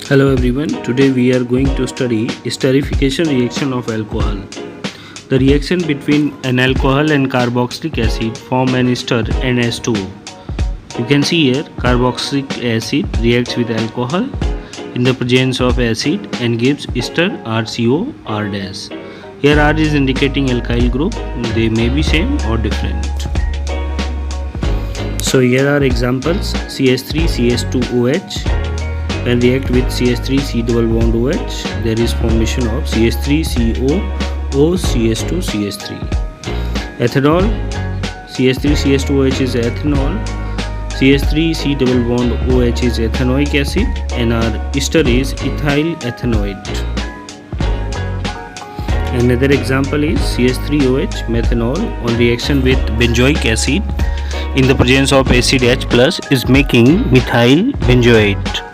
Hello everyone, today we are going to study esterification reaction of alcohol. The reaction between an alcohol and carboxylic acid form an ester NH2O. You can see here carboxylic acid reacts with alcohol in the presence of acid and gives ester RCO R dash. Here R is indicating alkyl group, they may be same or different. So here are examples: CH3 CH2OH. When react with CH3 C double bond OH, there is formation of CH3 CO O CH2 CH3. Ethanol, CH3 CH2OH is ethanol, CH3 C double bond OH is ethanoic acid, and our ester is ethyl ethanoate. Another example is CH3OH methanol on reaction with benzoic acid in the presence of acid H plus is making methyl benzoate.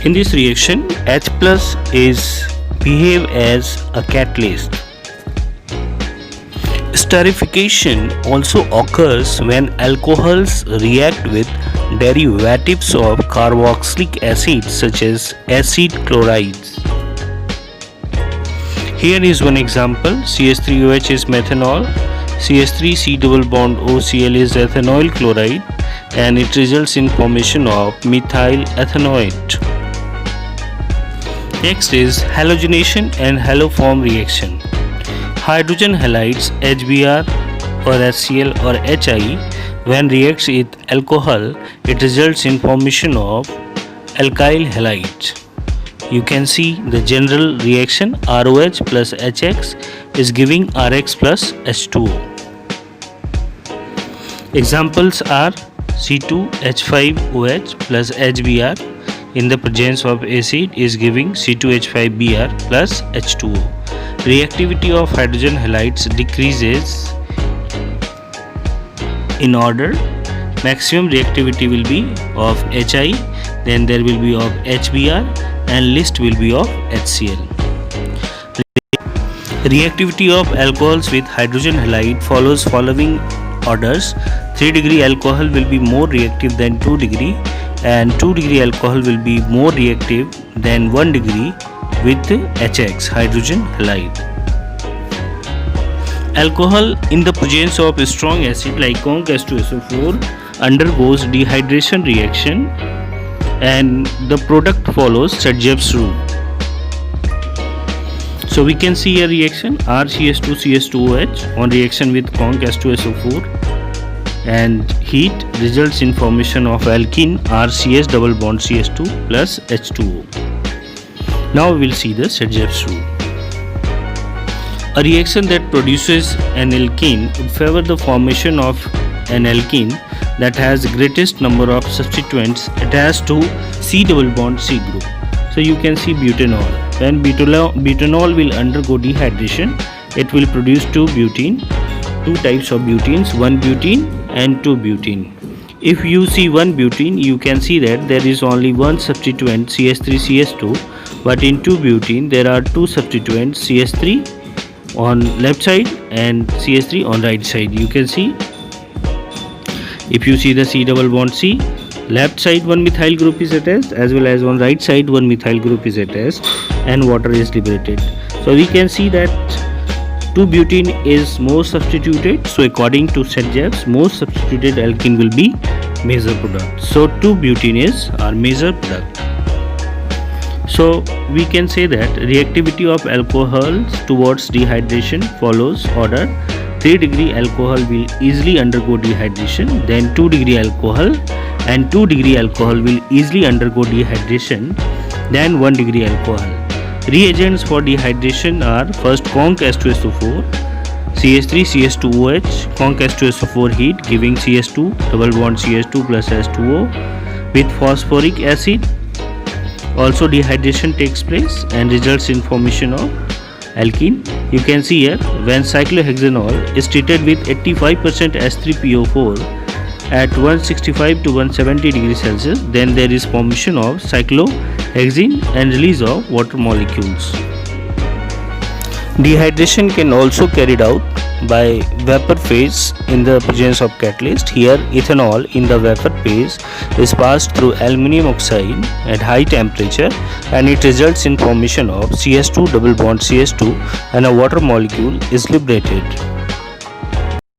In this reaction, H plus is behave as a catalyst. Esterification also occurs when alcohols react with derivatives of carboxylic acid such as acid chlorides. Here is one example: CH3OH is methanol, CH3 C double bond OCl is ethanoyl chloride, and it results in formation of methyl ethanoate. Next is halogenation and haloform reaction. Hydrogen halides HBr or HCl or HI, when reacts with alcohol, it results in formation of alkyl halides. You can see the general reaction ROH plus HX is giving RX plus H2O. Examples are C2H5OH plus HBr in the presence of acid is giving C2H5Br plus H2O. Reactivity of hydrogen halides decreases in order. Maximum reactivity will be of HI, then there will be of HBr, and least will be of HCl. Reactivity of alcohols with hydrogen halide follows following orders. 3 degree alcohol will be more reactive than 2 degree, and 2 degree alcohol will be more reactive than 1 degree with HX hydrogen halide. Alcohol in the presence of a strong acid like conc H2SO4 undergoes dehydration reaction, and the product follows Sergev's rule. So we can see a reaction RCH2CH2OH on reaction with conc H2SO4, and heat results in formation of alkene RCH double bond CH2 plus H2O. Now we will see the Sergev's rule. A reaction that produces an alkene would favor the formation of an alkene that has greatest number of substituents attached to C double bond C group. So you can see butanol. When butanol will undergo dehydration, it will produce 2 butene, 2 types of butenes, 1 butene and 2 butene. If you see 1 butene, you can see that there is only one substituent CH3CH2, but in 2 butene there are 2 substituents CH3 on left side and CH3 on right side. You can see, if you see the C double bond C, left side one methyl group is attached, as well as on right side one methyl group is attached, and water is liberated. So we can see that 2 butene is more substituted. So according to Sergev's, most substituted alkene will be major product. So 2 butene is our major product. So we can say that reactivity of alcohols towards dehydration follows order. 3 degree alcohol will easily undergo dehydration, then 2 degree alcohol, and 2 degree alcohol will easily undergo dehydration, then 1 degree alcohol. Reagents for dehydration are: first conc H2SO4, CH3 CH2OH, conc H2SO4 heat giving CH2 double bond CH2 plus H2O with phosphoric acid. Also dehydration takes place and results in formation of alkene. You can see here, when cyclohexanol is treated with 85% H3PO4 at 165 to 170 degrees Celsius, then there is formation of cyclohexene and release of water molecules. Dehydration can also carried out by vapor phase in the presence of catalyst. Here ethanol in the vapor phase is passed through aluminum oxide at high temperature and it results in formation of CS2 double bond CS2 and a water molecule is liberated.